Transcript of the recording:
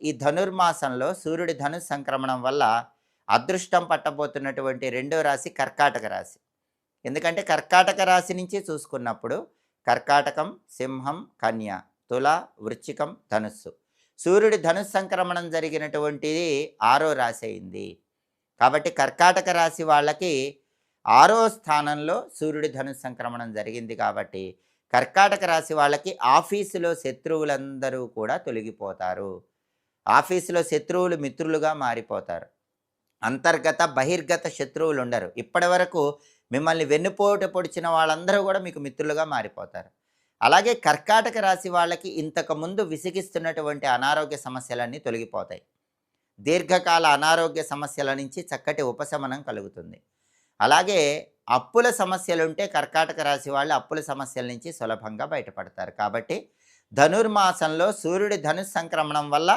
ఈ ధనుర్మాసంలో సూర్యుడి ధను సంక్రమణం వల్ల అదృష్టం పట్టబోతున్నటువంటి రెండో రాశి కర్కాటక రాశి. ఎందుకంటే కర్కాటక రాశి నుంచి చూసుకున్నప్పుడు కర్కాటకం, సింహం, కన్య, తుల, వృశ్చికం, ధనుస్సు. సూర్యుడి ధనుస్సు సంక్రమణం జరిగినటువంటిది 6వ రాశి అయింది. కాబట్టి కర్కాటక రాశి వాళ్ళకి 6వ స్థానంలో సూర్యుడి ధనుస్సు సంక్రమణం జరిగింది కాబట్టి కర్కాటక రాశి వాళ్ళకి ఆఫీసులో శత్రువులందరూ కూడా తొలగిపోతారు. ఆఫీసులో శత్రువులు మిత్రులుగా మారిపోతారు. అంతర్గత బహిర్గత శత్రువులు ఉండరు. ఇప్పటివరకు మిమ్మల్ని వెన్నుపోటు పొడిచిన వాళ్ళందరూ కూడా మీకు మిత్రులుగా మారిపోతారు. అలాగే కర్కాటక రాశి వాళ్ళకి ఇంతకుముందు విసిగిస్తున్నటువంటి అనారోగ్య సమస్యలన్నీ తొలగిపోతాయి. దీర్ఘకాల అనారోగ్య సమస్యల నుంచి చక్కటి ఉపశమనం కలుగుతుంది. అలాగే అప్పుల సమస్యలుంటే కర్కాటక రాశి వాళ్ళు అప్పుల సమస్యల నుంచి సులభంగా బయటపడతారు. కాబట్టి ధనుర్మాసంలో సూర్యుడి ధనుస్సు సంక్రమణం వల్ల